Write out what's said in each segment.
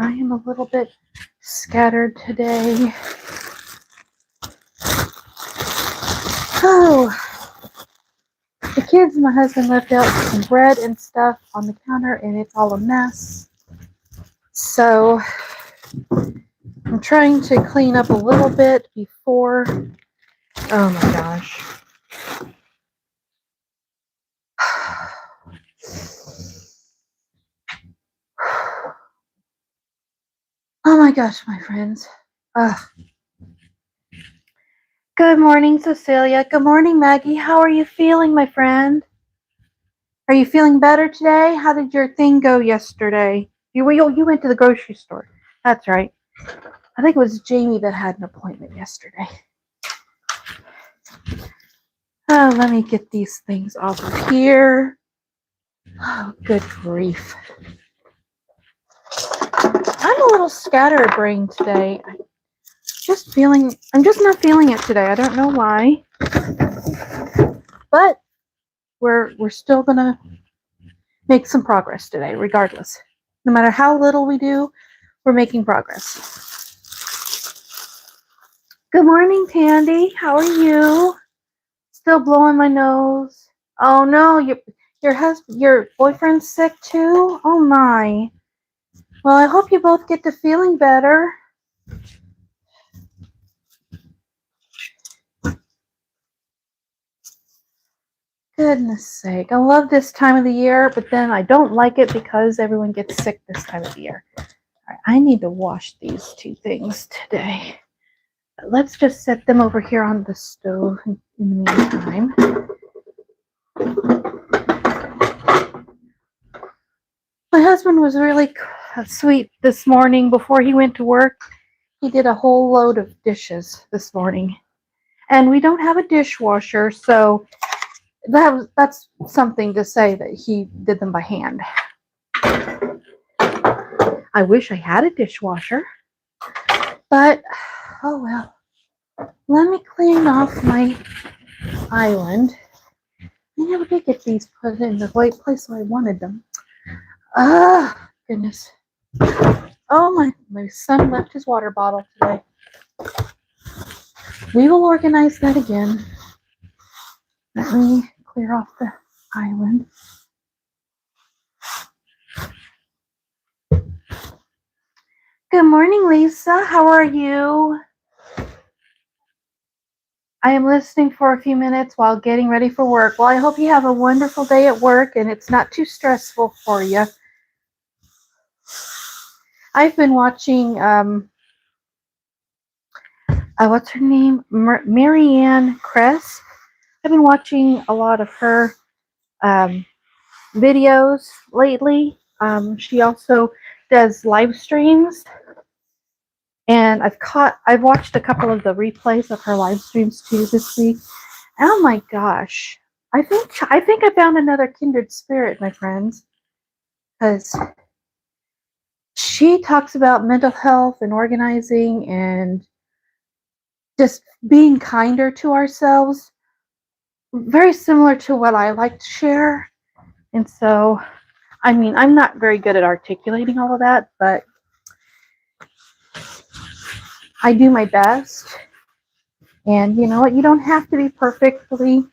I am a little bit scattered today. Oh, the kids and my husband left out some bread and stuff on the counter, and it's all a mess. So I'm trying to clean up a little bit before. Oh my gosh. Oh my gosh, my friends. Good morning, Cecilia. Good morning, Maggie. How are you feeling, my friend? Are you feeling better today? How did your thing go yesterday? You went to the grocery store. That's right. I think it was Jamie that had an appointment yesterday. Oh, let me get these things off of here. Oh, good grief. I'm a little scatterbrained today. I'm just not feeling it today. I don't know why. But we're still gonna make some progress today, regardless. No matter how little we do, we're making progress. Good morning, Tandy. How are you? Still blowing my nose. Oh no, your boyfriend's sick too? Oh my. Well, I hope you both get to feeling better. Goodness sake. I love this time of the year, but then I don't like it because everyone gets sick this time of the year. All right, I need to wash these two things today. But let's just set them over here on the stove in the meantime. My husband was really sweet this morning before he went to work. He did a whole load of dishes this morning. And we don't have a dishwasher, so that's something to say that he did them by hand. I wish I had a dishwasher, but oh well. Let me clean off my island. I never did get these put in the right place where I wanted them. Ah, goodness. Oh, my son left his water bottle today. We will organize that again. Let me clear off the island. Good morning, Lisa. How are you? I am listening for a few minutes while getting ready for work. Well, I hope you have a wonderful day at work and it's not too stressful for you. I've been watching, what's her name? Marianne Kress. I've been watching a lot of her videos lately. She also does live streams. And I've watched a couple of the replays of her live streams too this week. Oh my gosh. I think I found another kindred spirit, my friends. Because she talks about mental health and organizing and just being kinder to ourselves. Very similar to what I like to share. And so, I mean, I'm not very good at articulating all of that, but I do my best. And you know what? You don't have to be perfectly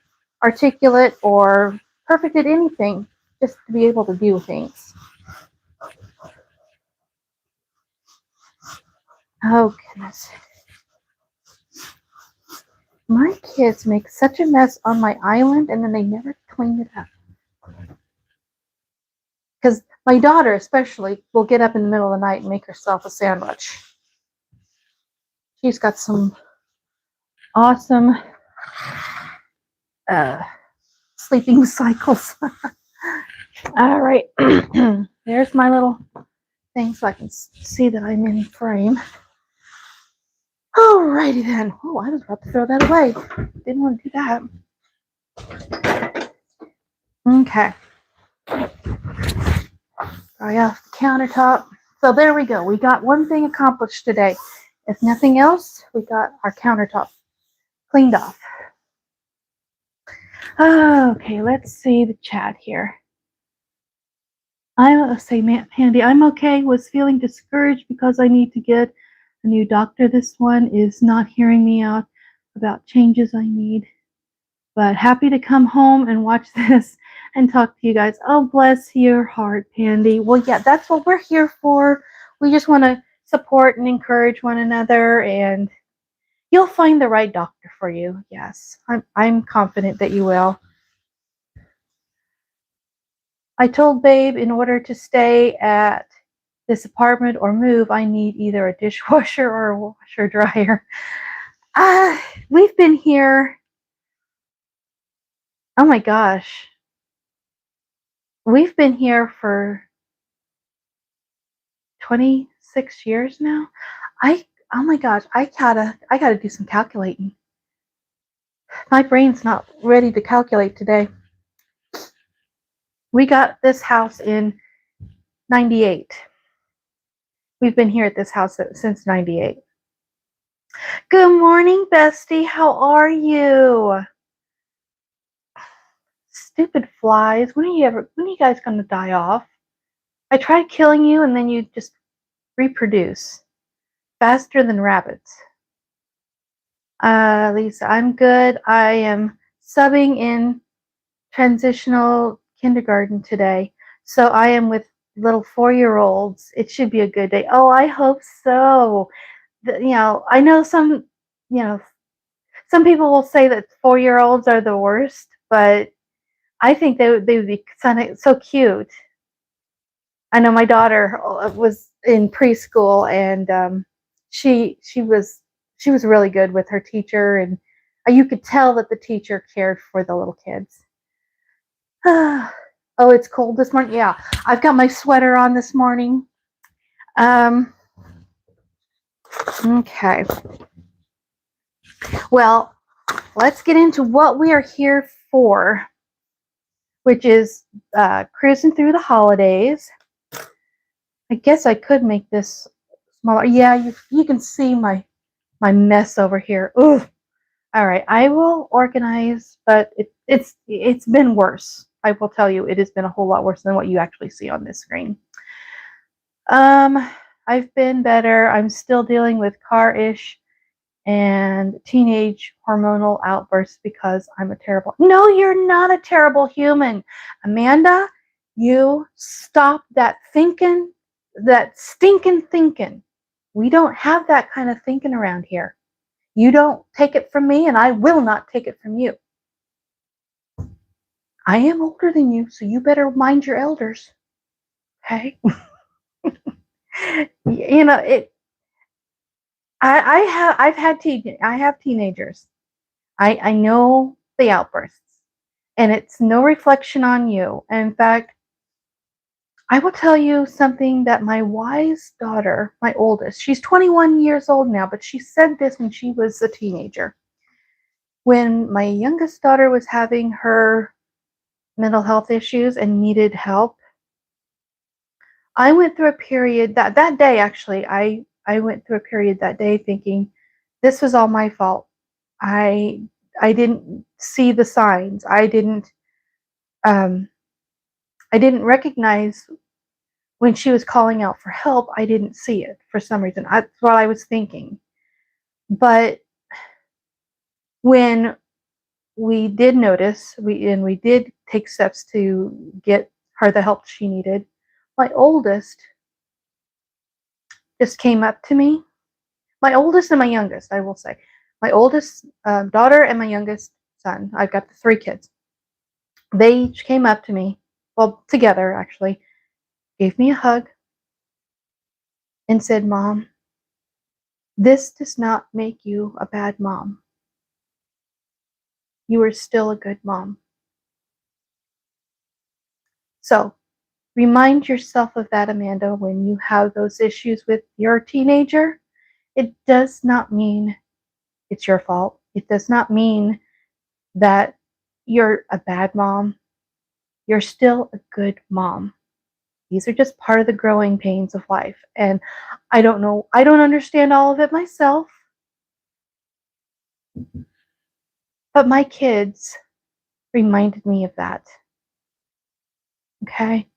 articulate or perfect at anything just to be able to do things. Oh, goodness. My kids make such a mess on my island and then they never clean it up. Because my daughter especially will get up in the middle of the night and make herself a sandwich. She's got some awesome sleeping cycles. All right. There's my little thing so I can see that I'm in frame. Alrighty then. Oh, I was about to throw that away. Didn't want to do that. Okay. Dry off the countertop. So there we go. We got one thing accomplished today. If nothing else, we got our countertop cleaned off. Okay, let's see the chat here. I say, man, Handy, I'm okay. Was feeling discouraged because I need to get a new doctor. This one is not hearing me out about changes I need. But happy to come home and watch this and talk to you guys. Oh, bless your heart, Pandy. Well, yeah, that's what we're here for. We just want to support and encourage one another, and you'll find the right doctor for you. Yes, I'm confident that you will. I told Babe in order to stay at this apartment or move, I need either a dishwasher or a washer dryer. We've been here. Oh my gosh, we've been here for 26 years now. Oh my gosh, I gotta do some calculating. My brain's not ready to calculate today. We got this house in 98. We've been here at this house since 98. Good morning, bestie. How are you? Stupid flies. When are you guys gonna die off? I tried killing you and then you just reproduce faster than rabbits. Lisa, I'm good. I am subbing in transitional kindergarten today. So I am with little 4-year-olds. It should be a good day. Oh, I hope so. I know some people will say that 4-year-olds are the worst, but I think they would be so cute. I know my daughter was in preschool, and she was really good with her teacher, and you could tell that the teacher cared for the little kids. Oh, it's cold this morning. Yeah, I've got my sweater on this morning. Um, okay. Well, let's get into what we are here for, which is cruising through the holidays. I guess I could make this smaller. Yeah, you can see my mess over here. Ooh. All right, I will organize, but it's been worse. I will tell you, it has been a whole lot worse than what you actually see on this screen. Um, I've been better. I'm still dealing with car-ish and teenage hormonal outbursts because I'm a terrible. No, you're not a terrible human. Amanda, you stop that thinking, that stinking thinking. We don't have that kind of thinking around here. You don't take it from me, and I will not take it from you. I am older than you, so you better mind your elders. Okay? It. I have teenagers. I know the outbursts, and it's no reflection on you. And in fact, I will tell you something that my wise daughter, my oldest, she's 21 years old now, but she said this when she was a teenager. When my youngest daughter was having her mental health issues and needed help, I went through a period that day actually, I went through a period that day thinking this was all my fault. I I didn't see the signs. Um I didn't recognize when she was calling out for help. I didn't see it for some reason. That's what I was thinking. But when we did notice, we did take steps to get her the help she needed. My oldest just came up to me. My oldest and my youngest, I will say. My oldest daughter and my youngest son. I've got the 3 kids. They each came up to me, well, together actually, gave me a hug, and said, "Mom, this does not make you a bad mom. You are still a good mom." So remind yourself of that, Amanda, when you have those issues with your teenager. It does not mean it's your fault. It does not mean that you're a bad mom. You're still a good mom. These are just part of the growing pains of life. And I don't know, I don't understand all of it myself, but my kids reminded me of that. Okay?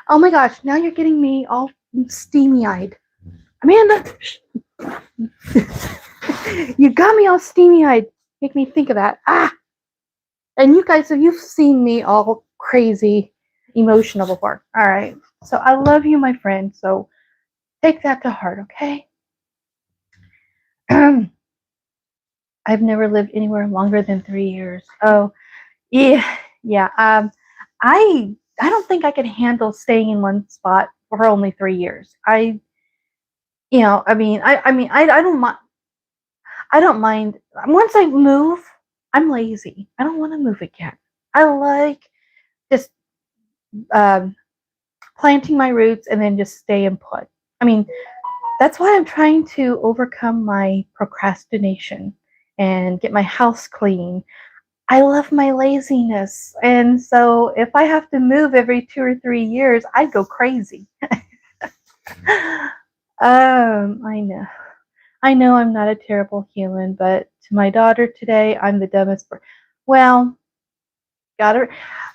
Oh my gosh, now you're getting me all steamy-eyed. Amanda, you got me all steamy-eyed. Make me think of that. Ah! And you guys, you've seen me all crazy emotional before. All right. So I love you, my friend. So take that to heart, okay? I've never lived anywhere longer than 3 years. Oh, yeah, yeah. I don't think I could handle staying in one spot for only 3 years. I don't mind. I don't mind. Once I move, I'm lazy. I don't want to move again. I like just um, planting my roots and then just staying put. I mean, that's why I'm trying to overcome my procrastination and get my house clean. I love my laziness. And so if I have to move every 2 or 3 years, I go crazy. I know. I know I'm not a terrible human, but to my daughter today, I'm the dumbest person. Well, got her.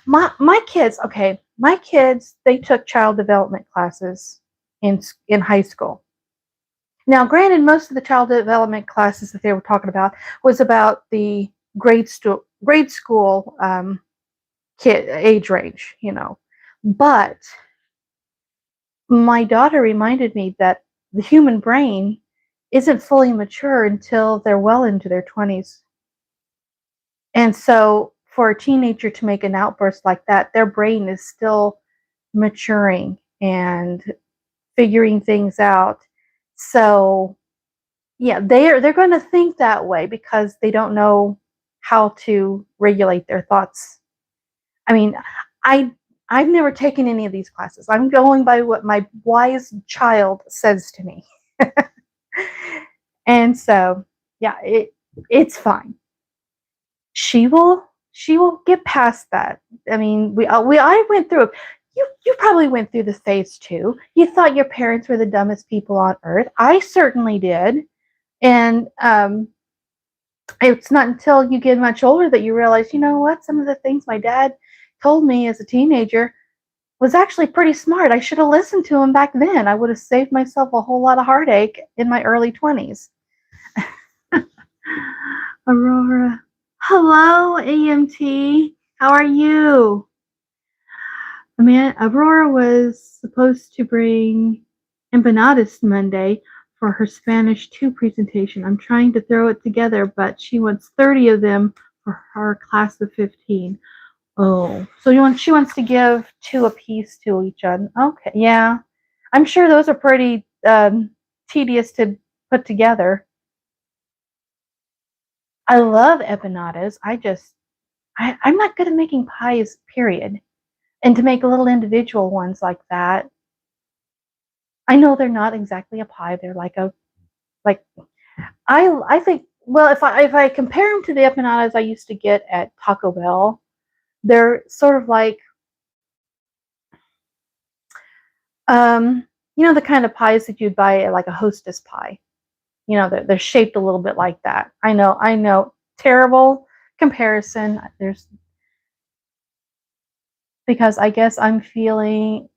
My kids, okay, my kids, they took child development classes in high school. Now, granted, most of the child development classes that they were talking about was about the grade school kid age range, you know. But my daughter reminded me that the human brain isn't fully mature until they're well into their 20s. And so for a teenager to make an outburst like that, their brain is still maturing and figuring things out. So yeah, they're going to think that way because they don't know how to regulate their thoughts. I mean, I I've never taken any of these classes. I'm going by what my wise child says to me. And so, yeah, it's fine. She will get past that. I mean, I went through it. You probably went through this phase too. You thought your parents were the dumbest people on earth. I certainly did. And it's not until you get much older that you realize, you know what, some of the things my dad told me as a teenager was actually pretty smart. I should have listened to him back then. I would have saved myself a whole lot of heartache in my early 20s. Aurora. Hello, AMT. How are you? Man, Aurora was supposed to bring empanadas Monday for her Spanish 2 presentation. I'm trying to throw it together, but she wants 30 of them for her class of 15. Oh, so she wants to give 2 apiece to each other. Okay, yeah. I'm sure those are pretty tedious to put together. I love empanadas. I'm not good at making pies, period. And to make little individual ones like that, I know they're not exactly a pie. They're like I think, well, if I compare them to the empanadas I used to get at Taco Bell, they're sort of like the kind of pies that you'd buy at like a Hostess pie. They're shaped a little bit like that. I know, terrible comparison. There's Because I guess I'm feeding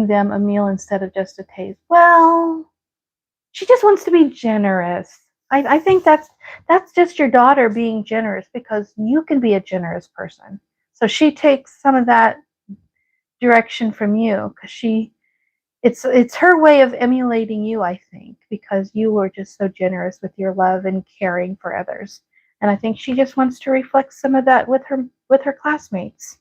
them a meal instead of just a taste. Well, she just wants to be generous. I think that's just your daughter being generous because you can be a generous person. So she takes some of that direction from you because it's her way of emulating you, I think, because you were just so generous with your love and caring for others. And I think she just wants to reflect some of that with her classmates.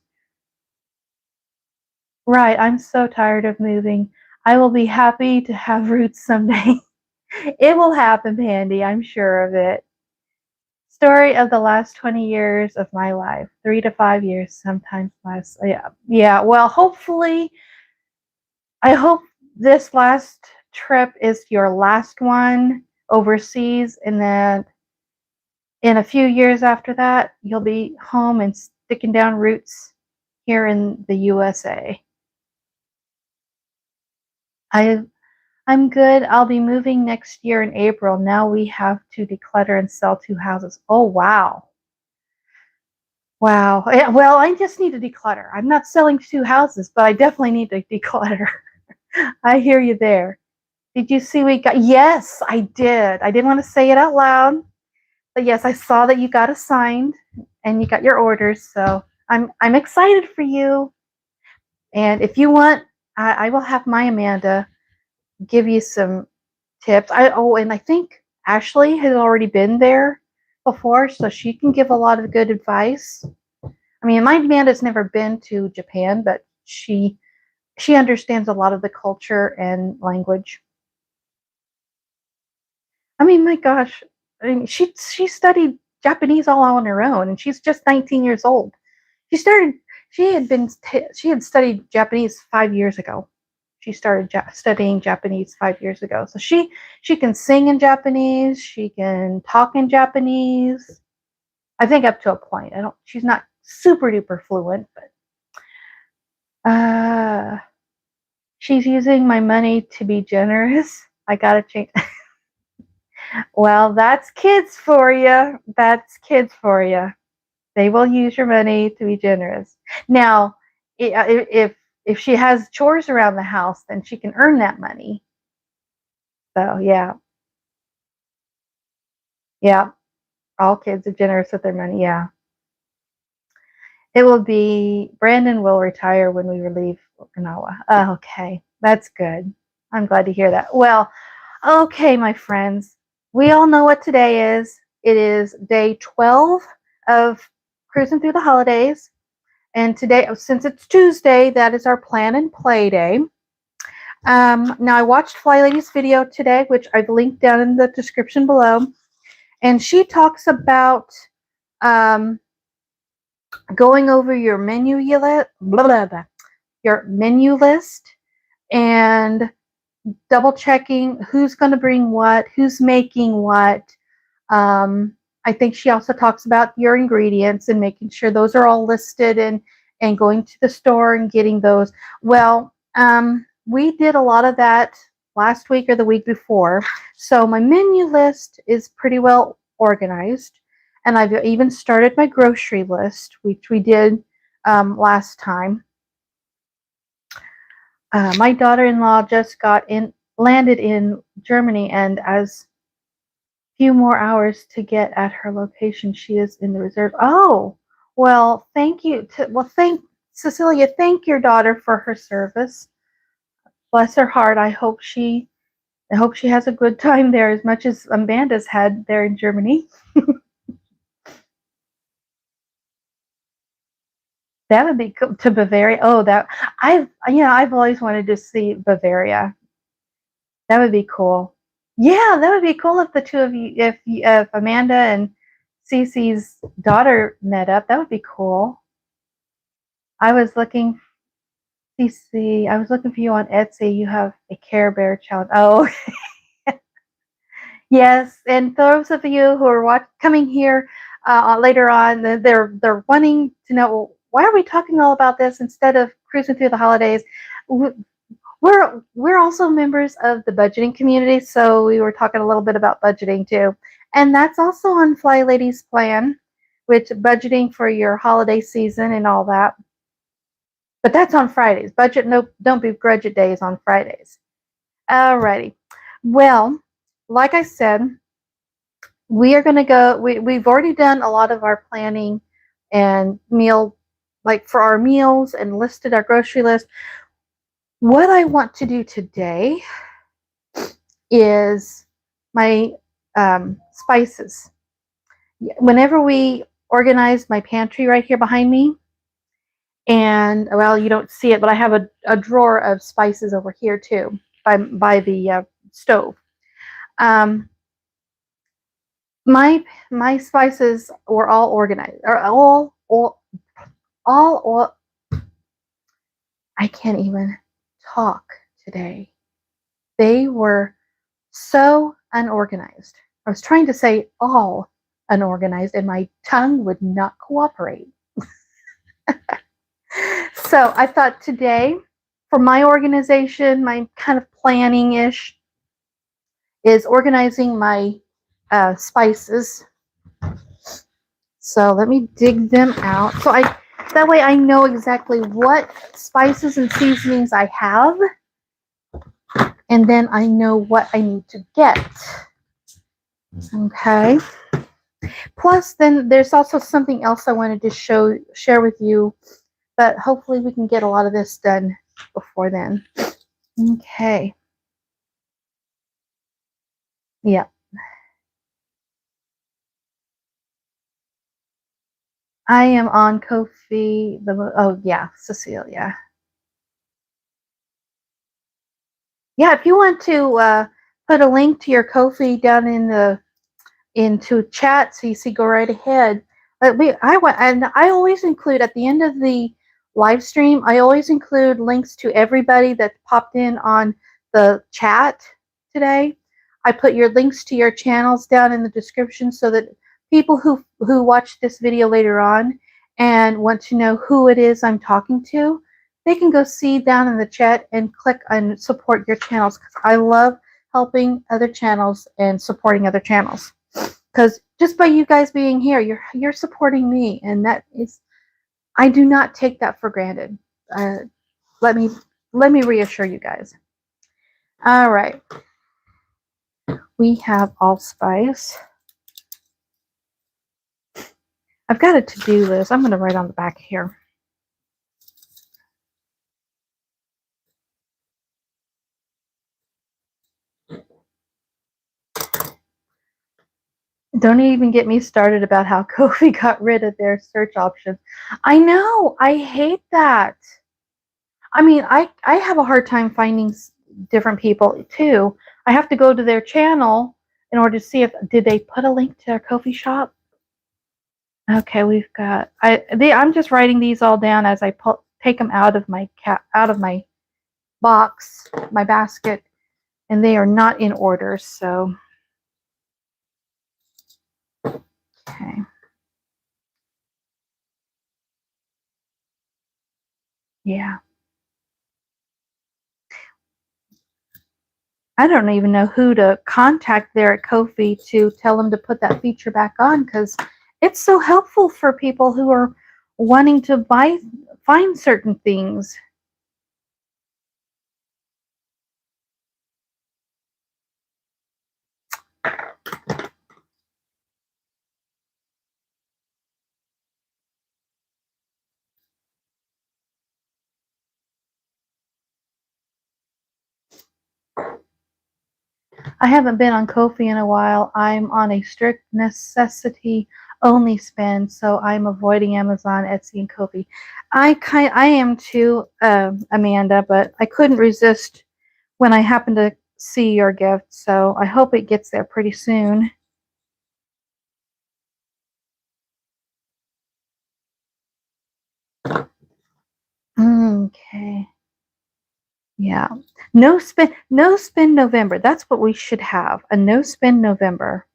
Right, I'm so tired of moving. I will be happy to have roots someday. It will happen, Pandy, I'm sure of it. Story of the last 20 years of my life. 3 to 5 years, sometimes less. Yeah. Yeah. Well, hopefully, I hope this last trip is your last one overseas, and then in a few years after that, you'll be home and sticking down roots here in the USA. I I'm good. I'll be moving next year in April. Now we have to declutter and sell 2 houses. Oh, wow. Wow. Well, I just need to declutter. I'm not selling 2 houses, but I definitely need to declutter. I hear you there. Did you see we got? Yes, I did. I didn't want to say it out loud, but yes, I saw that you got assigned and you got your orders. So I'm excited for you. And if you want, I will have my Amanda give you some tips. And I think Ashley has already been there before, so she can give a lot of good advice. I mean, my Amanda's never been to Japan, but she understands a lot of the culture and language. I mean, my gosh, I mean, she studied Japanese all on her own, and she's just 19 years old. She started. She had studied Japanese 5 years ago. She started studying Japanese 5 years ago. So she can sing in Japanese. She can talk in Japanese. I think up to a point. I don't. She's not super duper fluent, but she's using my money to be generous. I gotta change. Well, that's kids for you. That's kids for you. They will use your money to be generous. Now, if she has chores around the house, then she can earn that money. So yeah, yeah. All kids are generous with their money. Yeah. It will be Brandon will retire when we leave Okinawa. Oh, okay. That's good. I'm glad to hear that. Well, okay, my friends. We all know what today is. It is day 12 of cruising through the holidays. And today, since it's Tuesday, that is our plan and play day. Now, I watched FlyLady's video today, which I've linked down in the description below. And she talks about um, going over your your menu list and double checking who's going to bring what, who's making what. Um, I think she also talks about your ingredients and making sure those are all listed and going to the store and getting those. Well, we did a lot of that last week or the week before. So my menu list is pretty well organized. And I've even started my grocery list, which we did last time. My daughter-in-law just landed in Germany, and as few more hours to get at her location, she is in the reserve. Oh, well, thank you. Thank Cecilia. Thank your daughter for her service. Bless her heart. I hope she has a good time there, as much as Amanda's had there in Germany. That would be cool. To Bavaria. Oh, I've always wanted to see Bavaria. That would be cool. Yeah, that would be cool if the two of you, if Amanda and Cece's daughter met up. That would be cool. I was looking, Cece, I was looking for you on Etsy. You have a Care Bear challenge. Oh, yes. And those of you who are coming here later on, they're wanting to know, well, why are we talking all about this instead of cruising through the holidays? We're also members of the budgeting community, so we were talking a little bit about budgeting too, and that's also on FlyLady's plan, which budgeting for your holiday season and all that. But that's on Fridays. Budget no, don't begrudge it days on Fridays. Alrighty. Well, like I said, we are going to go. We've already done a lot of our planning and like for our meals and listed our grocery list. What I want to do today is my spices. Whenever we organize my pantry right here behind me, and well, you don't see it, but I have a drawer of spices over here too by the stove. Um, my spices were all organized, or all. I can't even talk today. They were so unorganized. I was trying to say all unorganized, and my tongue would not cooperate. So I thought today, for my organization, my kind of planning ish, is organizing my spices. So let me dig them out. So that way I know exactly what spices and seasonings I have. And then I know what I need to get. Okay. Plus, then there's also something else I wanted to share with you, but hopefully we can get a lot of this done before then. Okay. Yeah. I am on Ko-fi. Oh yeah, Cecilia. Yeah, if you want to put a link to your Ko-fi down into chat, so you see, go right ahead. But I always include at the end of the live stream. I always include links to everybody that popped in on the chat today. I put your links to your channels down in the description so that people who watch this video later on and want to know who it is I'm talking to, they can go see down in the chat and click on support your channels, because I love helping other channels and supporting other channels. Because just by you guys being here, you're supporting me, and that is, I do not take that for granted. Uh, let me reassure you guys. All right, we have allspice. I've got a to-do list. I'm going to write on the back here. Don't even get me started about how Ko-fi got rid of their search options. I know. I hate that. I mean, I have a hard time finding different people too. I have to go to their channel in order to see if did they put a link to their Ko-fi shop. Okay, we've got. I'm just writing these all down as I take them out of my box, my basket, and they are not in order. So, okay. Yeah. I don't even know who to contact there at Ko-fi to tell them to put that feature back on, because it's so helpful for people who are wanting to find certain things. I haven't been on Ko-fi in a while. I'm on a strict necessity only spend, so I'm avoiding Amazon, Etsy, and Ko-fi. I am too, Amanda, but I couldn't resist when I happened to see your gift, so I hope it gets there pretty soon. Okay. Yeah. No spend November. That's what we should have. A no spend November.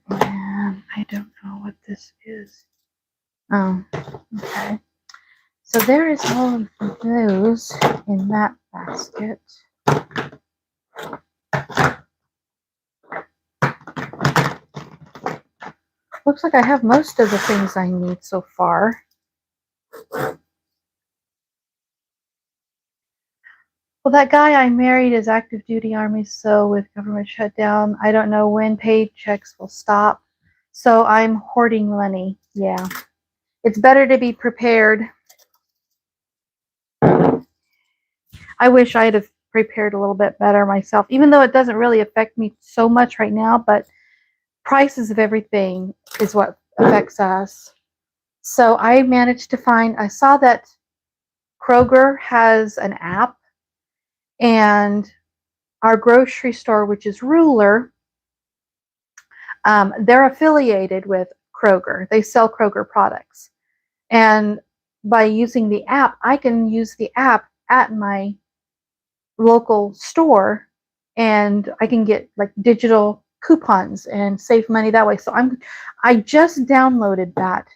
And I don't know what this is. Oh, okay. So there is all of those in that basket. Looks like I have most of the things I need so far. Well, that guy I married is active duty Army, so with government shutdown, I don't know when paid checks will stop. So I'm hoarding money. Yeah. It's better to be prepared. I wish I'd have prepared a little bit better myself, even though it doesn't really affect me so much right now, but prices of everything is what affects us. So I managed to find, I saw that Kroger has an app, and our grocery store, which is Ruler, they're affiliated with Kroger. They sell Kroger products. And by using the app, I can use the app at my local store, and I can get like digital coupons and save money that way. So I just downloaded that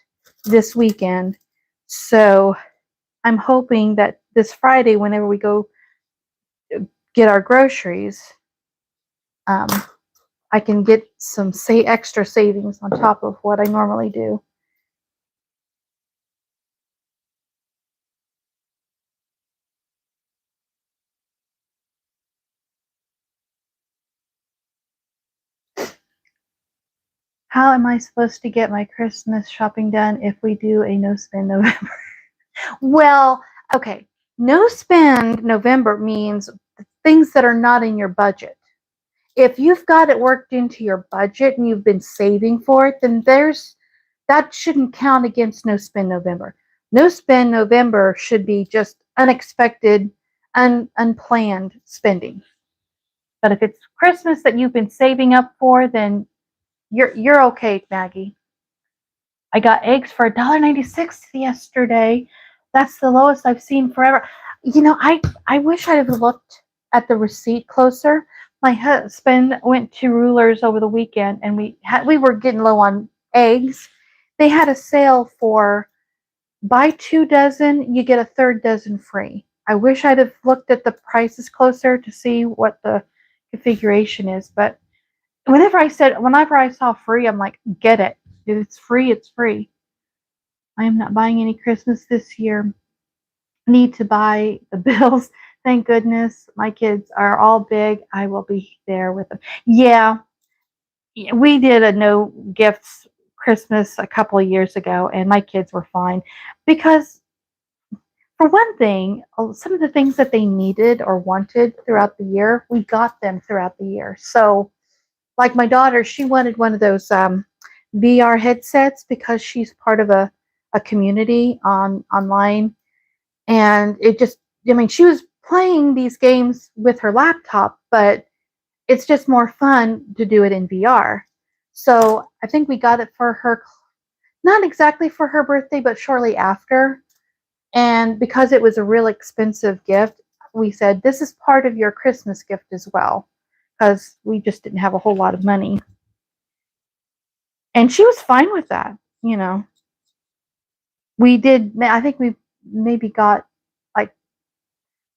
this weekend. So I'm hoping that this Friday, whenever we go get our groceries, um, I can get some extra savings on top of what I normally do. How am I supposed to get my Christmas shopping done if we do a no spend November? Well, okay, no spend November means things that are not in your budget. If you've got it worked into your budget and you've been saving for it, then that shouldn't count against no spend November. No spend November should be just unexpected, unplanned spending. But if it's Christmas that you've been saving up for, then you're okay, Maggie. I got eggs for $1.96 yesterday. That's the lowest I've seen forever. I wish I'd have looked at the receipt closer. My husband went to Rulers over the weekend, and we were getting low on eggs. They had a sale for buy 2 dozen, you get a third dozen free. I wish I'd have looked at the prices closer to see what the configuration is, but whenever I saw free, I'm like, get it. If it's free, it's free. I am not buying any Christmas this year. Need to buy the bills. Thank goodness my kids are all big. I will be there with them. Yeah, we did a no gifts Christmas a couple of years ago, and my kids were fine because, for one thing, some of the things that they needed or wanted throughout the year, we got them throughout the year. So, like my daughter, she wanted one of those VR headsets because she's part of a community online, and she was playing these games with her laptop, but it's just more fun to do it in VR. So I think we got it for her, not exactly for her birthday, but shortly after. And because it was a real expensive gift, we said, this is part of your Christmas gift as well, because we just didn't have a whole lot of money. And she was fine with that. I think we maybe got like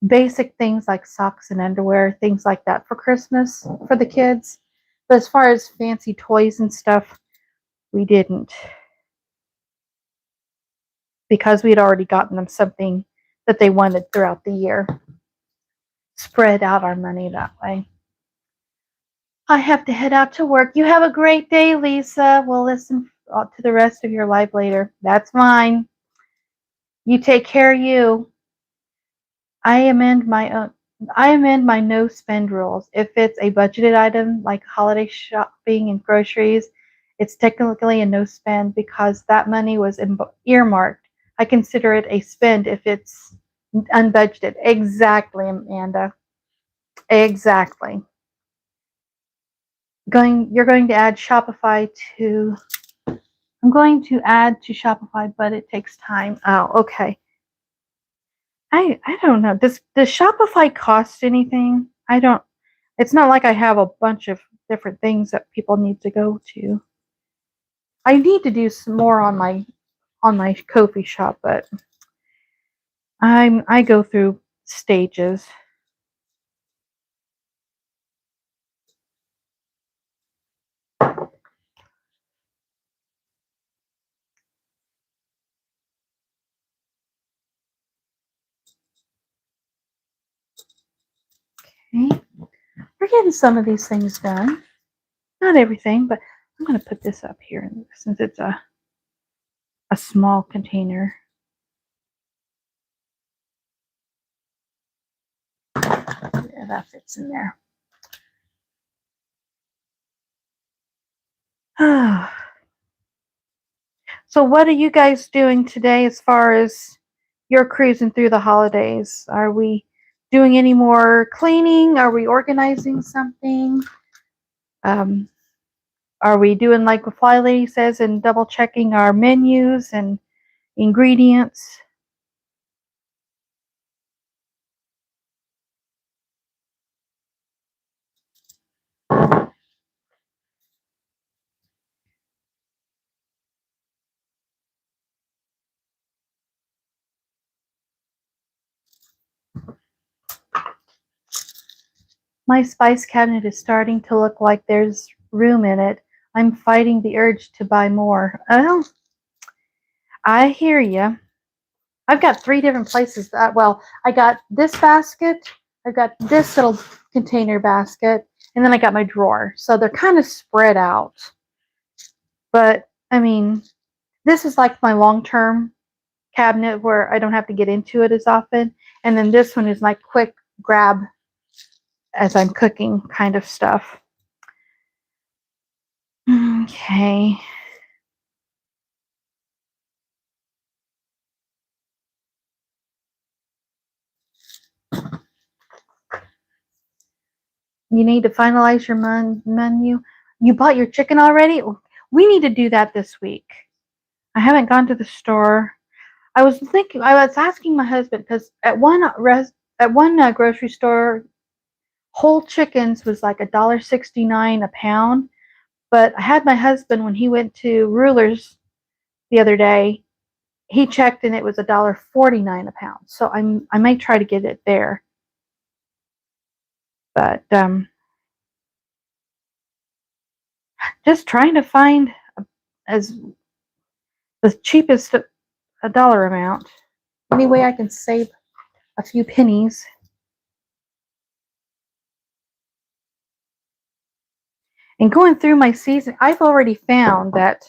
basic things like socks and underwear, things like that for Christmas for the kids. But as far as fancy toys and stuff, we didn't, because we'd already gotten them something that they wanted throughout the year. Spread out our money that way. I have to head out to work. You have a great day, Lisa. We'll listen to the rest of your life later. That's mine. You take care of you. I amend my own. I amend my no spend rules. If it's a budgeted item like holiday shopping and groceries, it's technically a no spend because that money was earmarked. I consider it a spend if it's unbudgeted. Exactly, Amanda. Exactly. You're going to add Shopify to. I'm going to add to Shopify, but it takes time. Oh, okay. I don't know. Does Shopify cost anything? I don't. It's not like I have a bunch of different things that people need to go to. I need to do some more on my Ko-fi shop, but I go through stages. Okay. We're getting some of these things done. Not everything, but I'm going to put this up here since it's a small container. Yeah, that fits in there. So what are you guys doing today as far as you're cruising through the holidays? Are we doing any more cleaning? Are we organizing something? Um, are we doing like what FlyLady says and double checking our menus and ingredients? My spice cabinet is starting to look like there's room in it. I'm fighting the urge to buy more. Oh, I hear you. I've got 3 different places. Well, I got this basket, I've got this little container basket, and then I got my drawer. So they're kind of spread out. But, I mean, this is like my long-term cabinet where I don't have to get into it as often. And then this one is my quick grab as I'm cooking kind of stuff. Okay. You need to finalize your menu. You bought your chicken already? We need to do that this week. I haven't gone to the store. I was asking my husband because at one grocery store, whole chickens was like $1.69 a pound. But I had my husband when he went to Rulers the other day. He checked and it was $1.49 a pound. So I may try to get it there. But just trying to find as the cheapest a dollar amount. Any way I can save a few pennies. And going through my season, I've already found that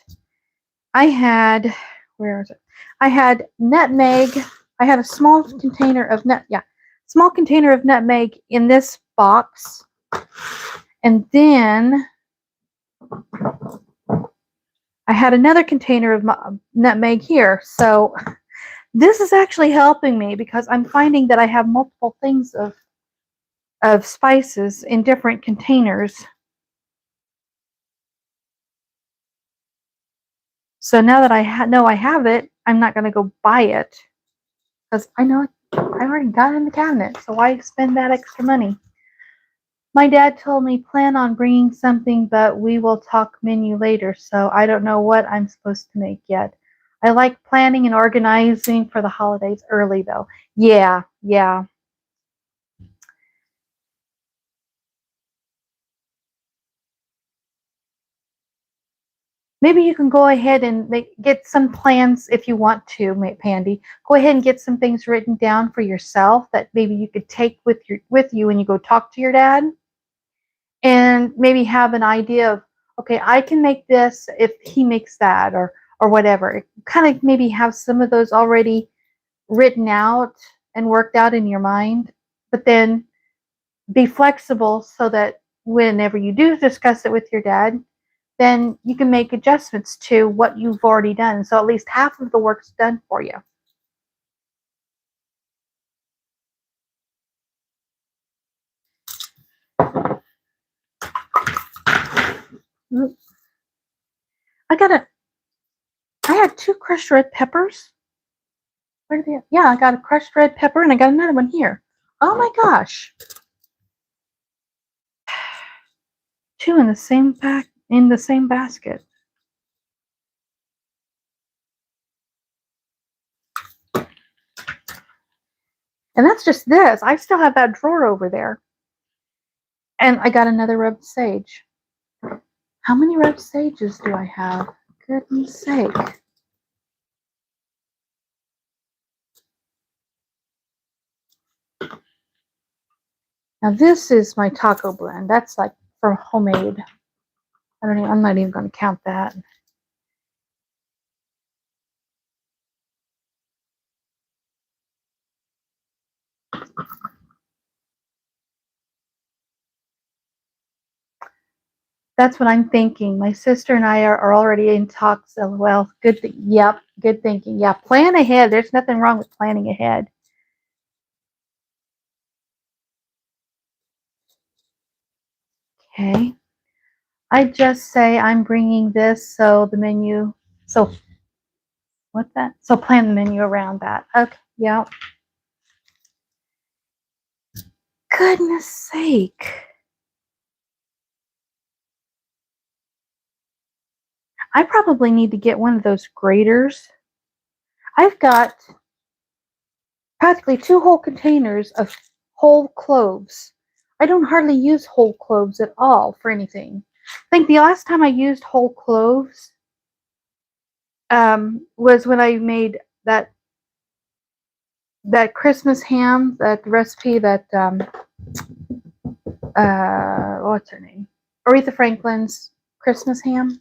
I had, where is it? I had nutmeg. I had a small container of small container of nutmeg in this box. And then I had another container of nutmeg here. So this is actually helping me because I'm finding that I have multiple things of spices in different containers. So now that I know I have it, I'm not going to go buy it because I know I already got it in the cabinet. So why spend that extra money? My dad told me plan on bringing something, but we will talk menu later. So I don't know what I'm supposed to make yet. I like planning and organizing for the holidays early though. Yeah. Maybe you can go ahead and get some plans if you want to, Pandy. Go ahead and get some things written down for yourself that maybe you could take with you when you go talk to your dad, and maybe have an idea of, okay, I can make this if he makes that, or whatever. Kind of maybe have some of those already written out and worked out in your mind, but then be flexible so that whenever you do discuss it with your dad, then you can make adjustments to what you've already done. So at least half of the work's done for you. I had 2 crushed red peppers. Where did they? Yeah, I got a crushed red pepper and I got another one here. Oh my gosh. 2 in the same basket. And that's just this. I still have that drawer over there. And I got another rubbed sage. How many rubbed sages do I have? Goodness sake. Now this is my taco blend. That's like from homemade. I'm not even going to count that. That's what I'm thinking. My sister and I are already in talks. LOL. Yep. Good thinking. Yeah. Plan ahead. There's nothing wrong with planning ahead. Okay. I just say I'm bringing this, so the menu. So what's that? So plan the menu around that. Okay. Yeah. Goodness sake. I probably need to get one of those graters. I've got practically 2 whole containers of whole cloves. I don't hardly use whole cloves at all for anything. I think the last time I used whole cloves was when I made that Christmas ham, that recipe that what's her name? Aretha Franklin's Christmas ham.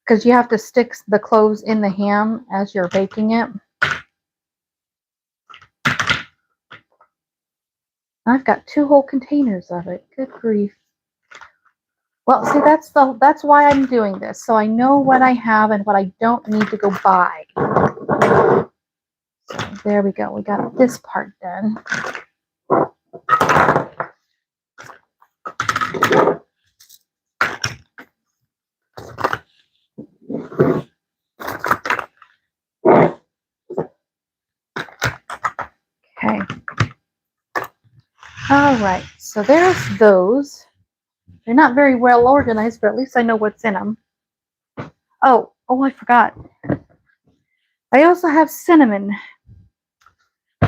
Because you have to stick the cloves in the ham as you're baking it. I've got 2 whole containers of it. Good grief. Well, see, that's why I'm doing this. So I know what I have and what I don't need to go buy. So there we go. We got this part done. Okay. All right. So there's those. They're not very well organized, but at least I know what's in them. Oh, I forgot. I also have cinnamon.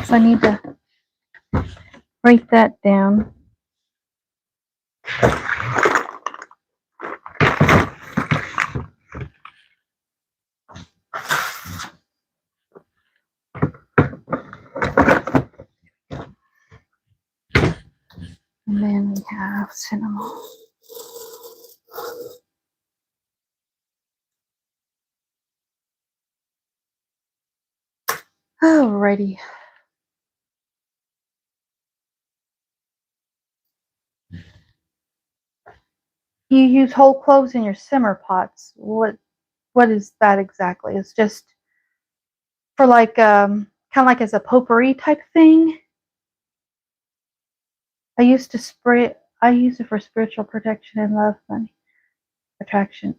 So I need to write that down. And then we have cinnamon. Alrighty. You use whole cloves in your simmer pots. What is that exactly? It's just for like kind of like as a potpourri type thing. I use it for spiritual protection and love and attraction.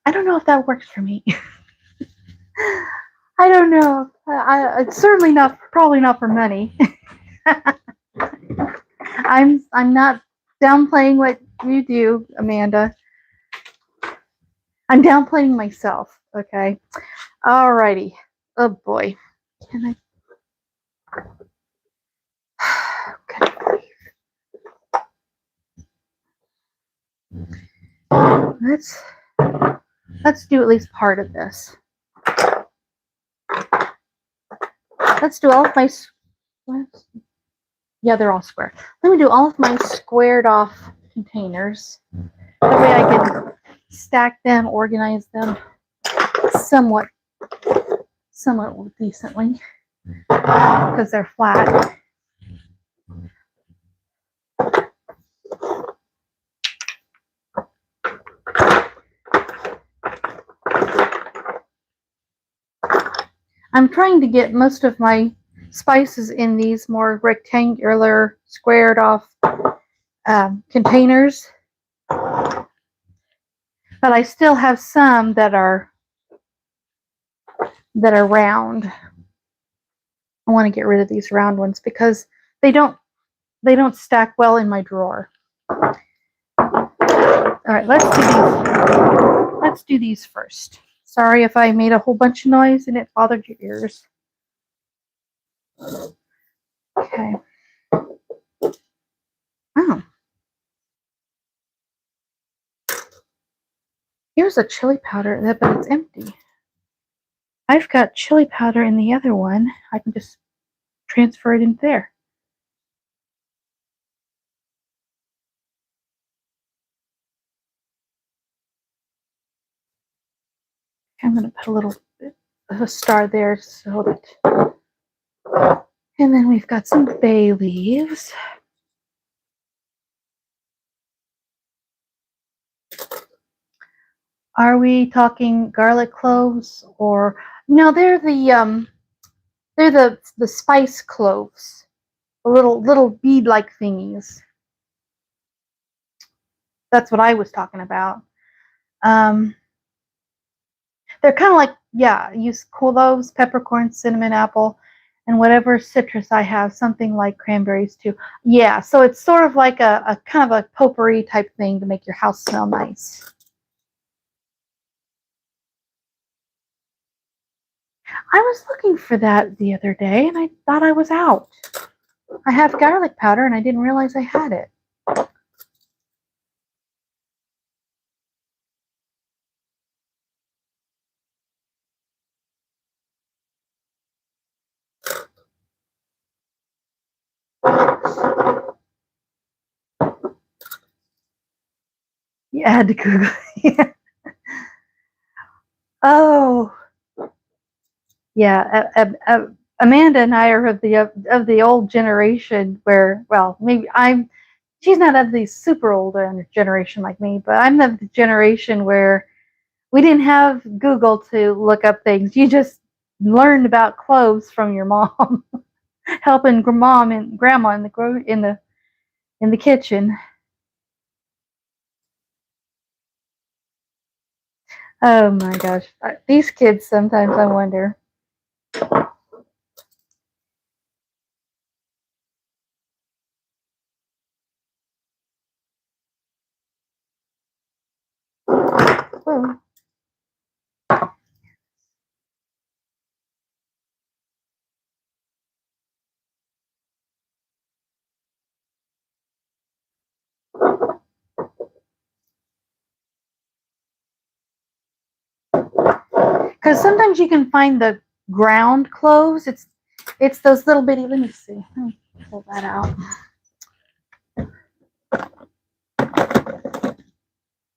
I don't know if that works for me. I don't know. It's certainly probably not for money. I'm not downplaying what you do, Amanda. I'm downplaying myself. Okay. Alrighty. Oh boy. Can I? Let's do at least part of this. Let's do all of my squares. Yeah, they're all square. Let me do all of my squared off containers. That way I can stack them, organize them somewhat decently because they're flat. I'm trying to get most of my spices in these more rectangular, squared off containers. But I still have some that are round. I want to get rid of these round ones because they don't stack well in my drawer. All right, let's do these first. Sorry if I made a whole bunch of noise and it bothered your ears. Okay. Oh. Here's a chili powder, but it's empty. I've got chili powder in the other one. I can just transfer it in there. I'm going to put a little bit of a star there so that... And then we've got some bay leaves. Are we talking garlic cloves or... No, they're the spice cloves. The little bead-like thingies. That's what I was talking about. They're kind of like, yeah, use cloves, peppercorn, cinnamon, apple, and whatever citrus I have, something like cranberries too. Yeah, so it's sort of like a kind of a potpourri type thing to make your house smell nice. I was looking for that the other day and I thought I was out. I have garlic powder and I didn't realize I had it. You had to Google. Yeah. Oh, yeah. Amanda and I are of the old generation where, well, maybe I'm. She's not of the super old generation like me, but I'm of the generation where we didn't have Google to look up things. You just learned about clothes from your mom, helping mom and grandma in the kitchen. Oh my gosh, these kids sometimes I wonder. Well, because sometimes you can find the ground clothes. It's those little bitty. Let me see. Let me pull that out.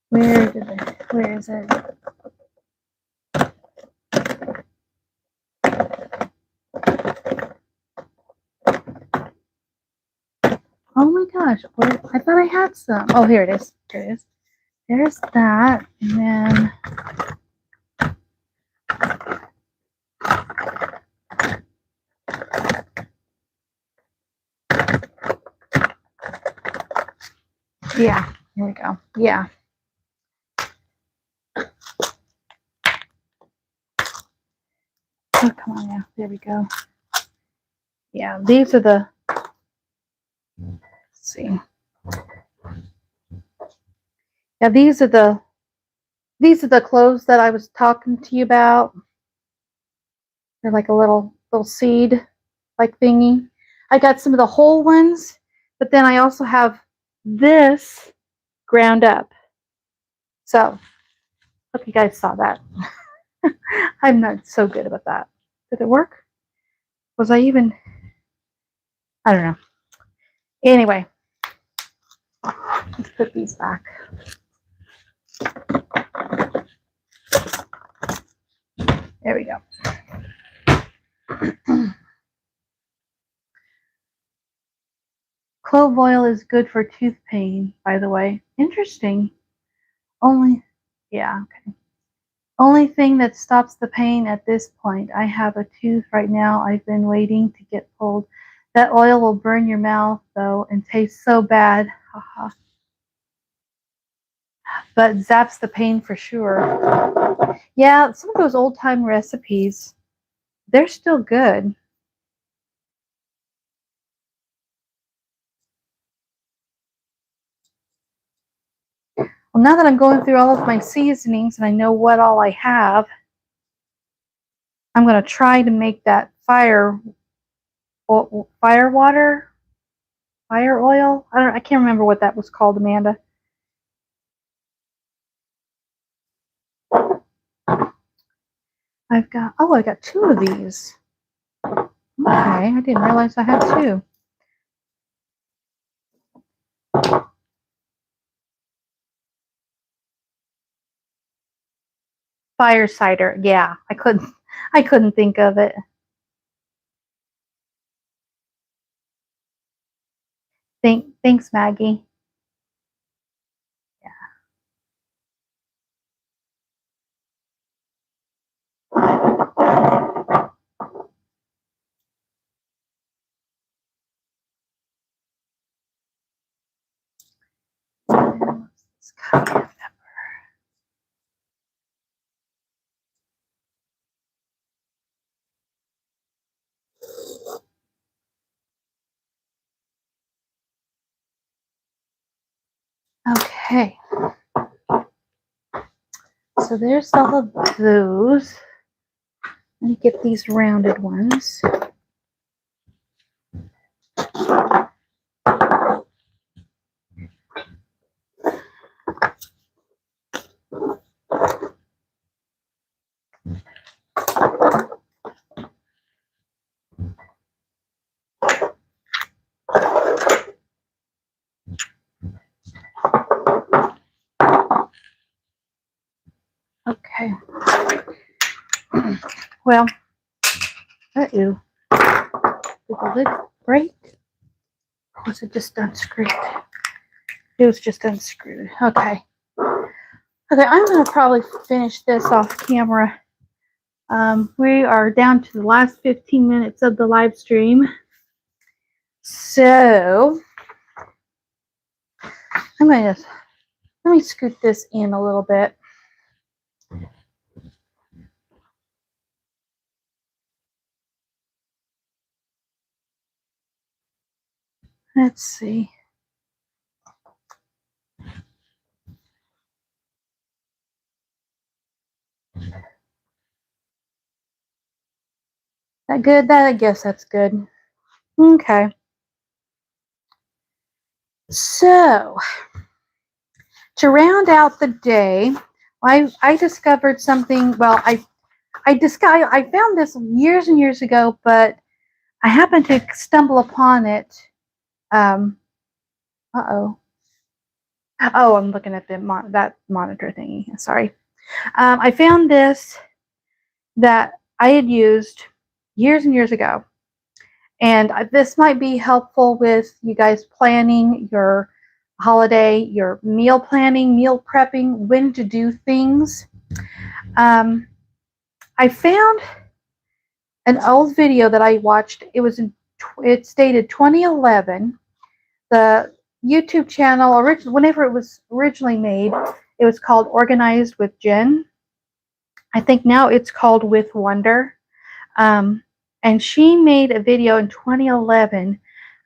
Where is it? Oh my gosh, I thought I had some. Oh, here it is. Here it is. There's that, and then yeah, here we go. Yeah. Oh, come on now. There we go. Yeah, these are the. Let's see. Yeah, these are the clothes that I was talking to you about. They're like a little seed like thingy. I got some of the whole ones, but then I also have this ground up. So, hope you guys saw that. I'm not so good about that. Did it work? Was I even? I don't know. Anyway, let's put these back. There we go. Clove oil is good for tooth pain, by the way. Interesting. Yeah, okay. Only thing that stops the pain at this point. I have a tooth right now. I've been waiting to get pulled. That oil will burn your mouth, though, and taste so bad. Haha. But zaps the pain for sure. Yeah, some of those old-time recipes, they're still good. Well, now that I'm going through all of my seasonings and I know what all I have, I'm going to try to make that fire water, fire oil. I can't remember what that was called, Amanda. I got two of these. Okay, I didn't realize I had two. Fire cider. Yeah, I couldn't think of it. Thanks, Maggie. Okay. So there's all of those. Let me get these rounded ones. Well, uh-oh. Did the lid break? Or was it just unscrewed? It was just unscrewed. Okay. Okay, I'm going to probably finish this off camera. We are down to the last 15 minutes of the live stream. So, let me scoot this in a little bit. Let's see. That good? I guess that's good. Okay. So, to round out the day, I discovered something. Well, I found this years and years ago, but I happened to stumble upon it. Uh-oh. Oh, I'm looking at that monitor thingy. Sorry. I found this that I had used years and years ago. And this might be helpful with you guys planning your holiday, your meal planning, meal prepping, when to do things. I found an old video that I watched. It stated 2011. The YouTube channel, whenever it was originally made, it was called Organized with Jen. I think now it's called With Wonder. And she made a video in 2011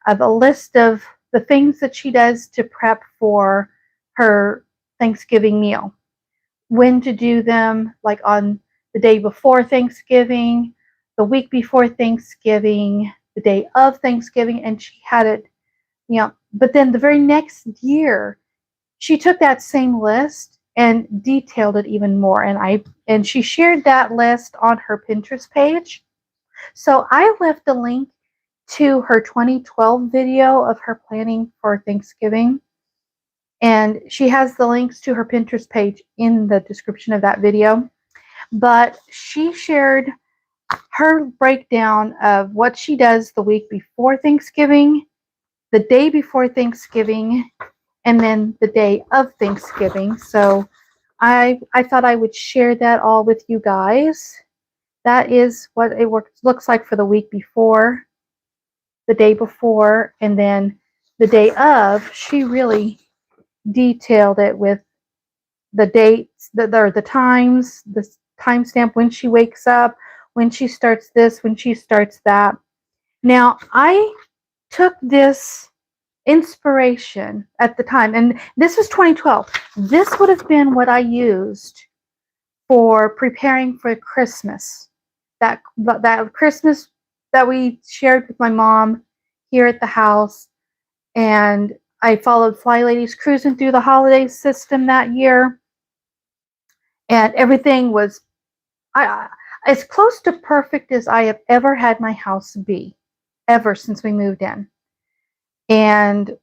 of a list of the things that she does to prep for her Thanksgiving meal. When to do them, like on the day before Thanksgiving, the week before Thanksgiving, the day of Thanksgiving, and she had it, but then the very next year, she took that same list and detailed it even more. And she shared that list on her Pinterest page. So I left a link to her 2012 video of her planning for Thanksgiving. And she has the links to her Pinterest page in the description of that video. But she shared her breakdown of what she does the week before Thanksgiving, the day before Thanksgiving, and then the day of Thanksgiving. So I thought I would share that all with you guys. That is what it looks like for the week before, the day before, and then the day of. She really detailed it with the dates, the times, the timestamp, when she wakes up, when she starts this, when she starts that. Now, I took this inspiration at the time, and this was 2012. This would have been what I used for preparing for Christmas. That Christmas that we shared with my mom here at the house, and I followed FlyLady's Cruising Through the Holidays system that year, and everything was as close to perfect as I have ever had my house be, ever since we moved in. And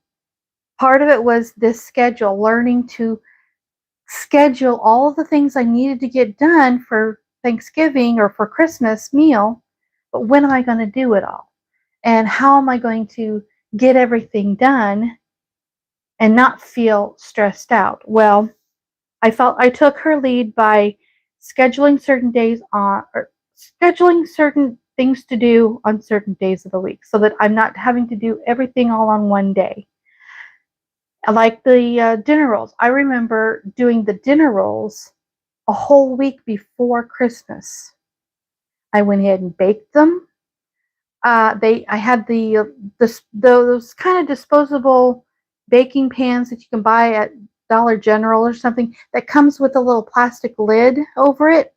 part of it was this schedule, learning to schedule all the things I needed to get done for Thanksgiving or for Christmas meal, but when am I going to do it all? And how am I going to get everything done and not feel stressed out? Well, I felt I took her lead by scheduling certain days or scheduling certain things to do on certain days of the week so that I'm not having to do everything all on one day. Like the dinner rolls. I remember doing the dinner rolls a whole week before Christmas. I went ahead and baked them. I had those kind of disposable baking pans that you can buy at Dollar General or something that comes with a little plastic lid over it.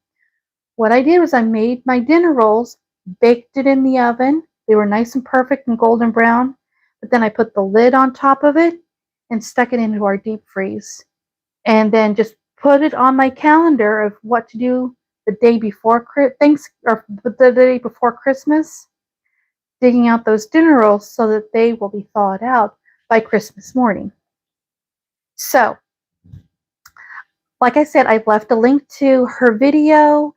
What I did was I made my dinner rolls, baked it in the oven. They were nice and perfect and golden brown. But then I put the lid on top of it and stuck it into our deep freeze. And then just put it on my calendar of what to do the day before the day before Christmas, digging out those dinner rolls so that they will be thawed out by Christmas morning. So, like I said, I've left a link to her video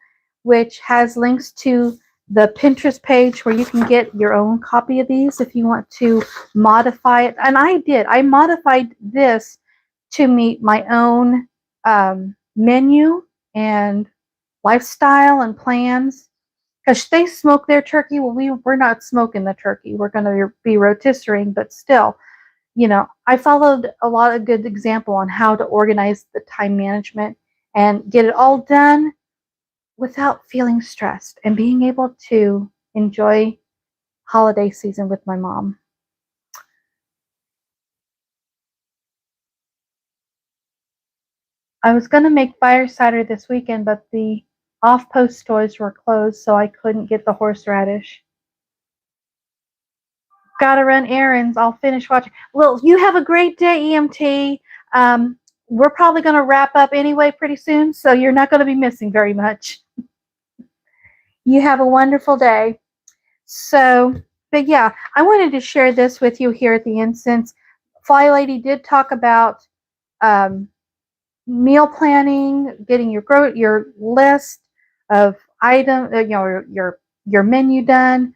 which has links to the Pinterest page where you can get your own copy of these if you want to modify it. And I did. I modified this to meet my own menu and lifestyle and plans. Because they smoke their turkey. Well, we're not smoking the turkey. We're going to be rotisserie, but still, you know, I followed a lot of good example on how to organize the time management and get it all done without feeling stressed and being able to enjoy holiday season with my mom. I was going to make fire cider this weekend, but the off-post stores were closed, so I couldn't get the horseradish. Gotta run errands. I'll finish watching. Well, you have a great day, EMT. We're probably going to wrap up anyway pretty soon, so you're not going to be missing very much. You have a wonderful day. So, but yeah, I wanted to share this with you here at the end since FlyLady did talk about meal planning, getting your list of items, your menu done,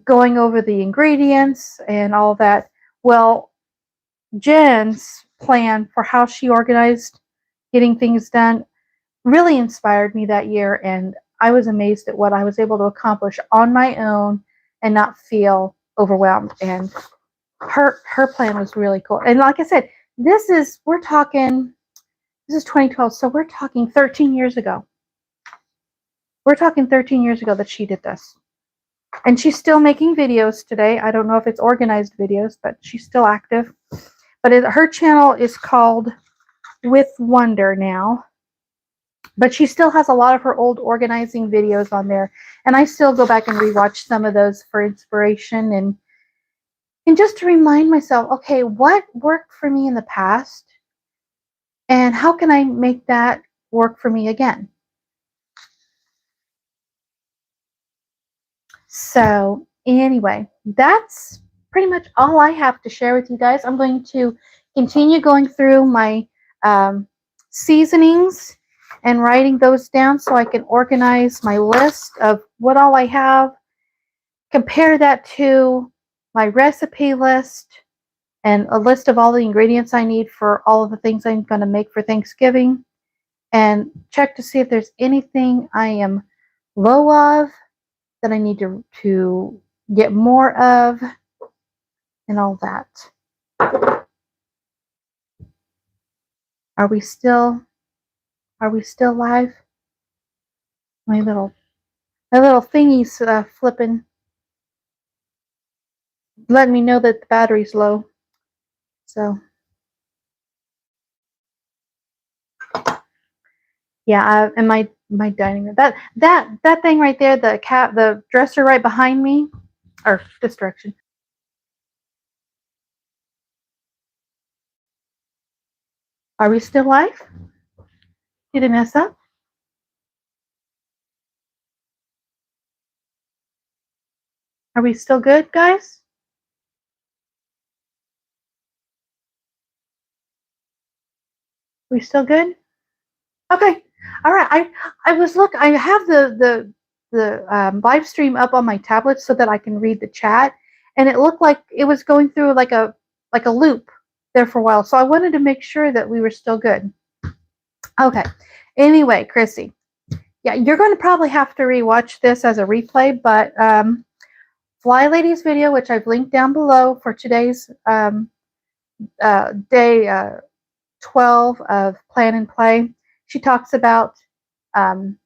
going over the ingredients and all that. Well, Jen's plan for how she organized getting things done really inspired me that year, and I was amazed at what I was able to accomplish on my own and not feel overwhelmed. And her plan was really cool. And like I said, this is 2012, so we're talking 13 years ago. We're talking 13 years ago that she did this. And she's still making videos today. I don't know if it's organized videos, but she's still active. But her channel is called With Wonder now. But she still has a lot of her old organizing videos on there. And I still go back and rewatch some of those for inspiration and just to remind myself, okay, what worked for me in the past? And how can I make that work for me again? So anyway, that's pretty much all I have to share with you guys. I'm going to continue going through my seasonings and writing those down so I can organize my list of what all I have, compare that to my recipe list and a list of all the ingredients I need for all of the things I'm going to make for Thanksgiving, and check to see if there's anything I am low of that I need to get more of and all that. Are we still live? My little thingy's flipping, letting me know that the battery's low. So yeah, in my dining room, that thing right there, the dresser right behind me, or this direction. Are we still live? Did it mess up? Are we still good, guys? Are we still good? Okay. All right. I have the live stream up on my tablet so that I can read the chat, and it looked like it was going through like a loop there for a while. So I wanted to make sure that we were still good. Okay. Anyway, Chrissy, yeah, you're going to probably have to rewatch this as a replay, but FlyLady's video, which I've linked down below for today's day 12 of Plan and Play, she talks about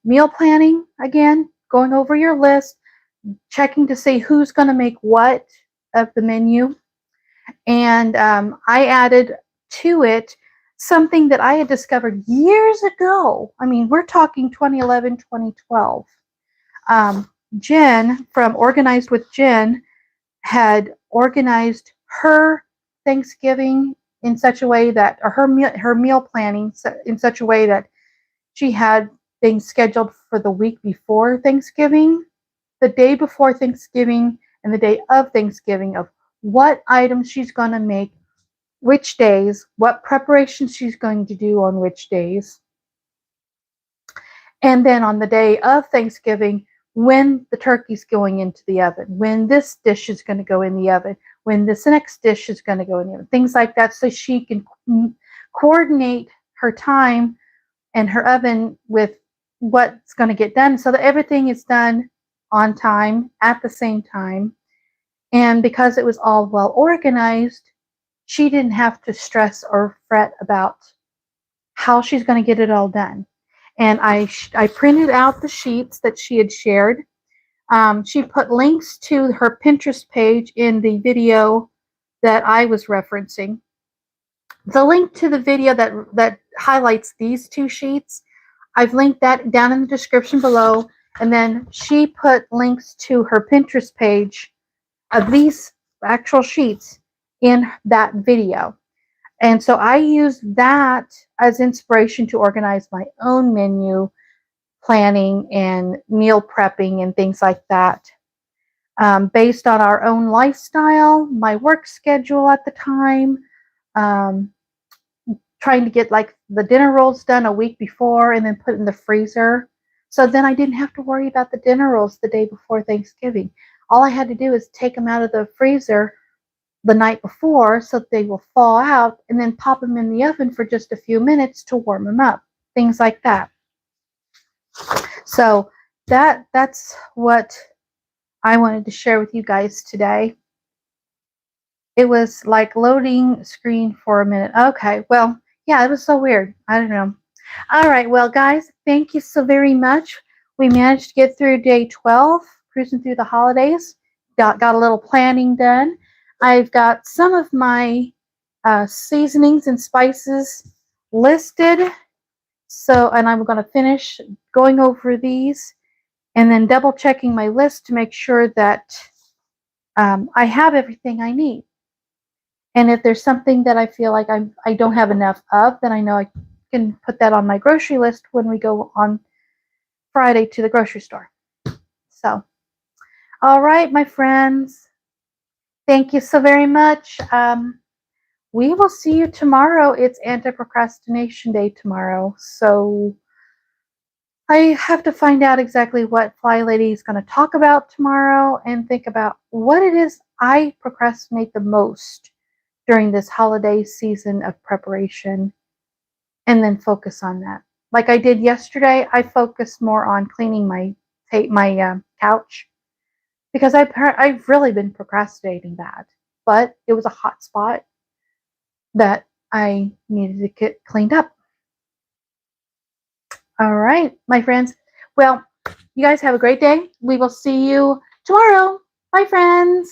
meal planning again, going over your list, checking to see who's going to make what of the menu. And I added to it something that I had discovered years ago. I mean, we're talking 2011, 2012. Jen from Organized with Jen had organized her Thanksgiving in such a way that, or her meal planning in such a way that she had things scheduled for the week before Thanksgiving, the day before Thanksgiving, and the day of Thanksgiving, of what items she's going to make, which days, what preparations she's going to do on which days. And then on the day of Thanksgiving, when the turkey's going into the oven, when this dish is going to go in the oven, when this next dish is going to go in the oven, things like that, so she can coordinate her time and her oven with what's going to get done so that everything is done on time at the same time. And because it was all well organized, she didn't have to stress or fret about how she's going to get it all done. And I printed out the sheets that she had shared. She put links to her Pinterest page in the video that I was referencing. The link to the video that highlights these two sheets, I've linked that down in the description below. And then she put links to her Pinterest page of these actual sheets in that video. And so I used that as inspiration to organize my own menu planning and meal prepping and things like that. Based on our own lifestyle, my work schedule at the time, trying to get like the dinner rolls done a week before and then put in the freezer. So then I didn't have to worry about the dinner rolls the day before Thanksgiving. All I had to do is take them out of the freezer the night before so that they will thaw out and then pop them in the oven for just a few minutes to warm them up. Things like that. So that's what I wanted to share with you guys today. It was like loading screen for a minute. Okay, well, yeah, it was so weird. I don't know. All right, well, guys, thank you so very much. We managed to get through day 12, cruising through the holidays. Got a little planning done. I've got some of my seasonings and spices listed. So, and I'm going to finish going over these and then double checking my list to make sure that I have everything I need. And if there's something that I feel like I don't have enough of, then I know I can put that on my grocery list when we go on Friday to the grocery store. So, all right, my friends. Thank you so very much. We will see you tomorrow. It's anti-procrastination day tomorrow. So I have to find out exactly what FlyLady is going to talk about tomorrow and think about what it is I procrastinate the most during this holiday season of preparation, and then focus on that. Like I did yesterday, I focused more on cleaning my couch because I've really been procrastinating that, but it was a hot spot that I needed to get cleaned up. All right, my friends. Well, you guys have a great day. We will see you tomorrow. Bye, friends.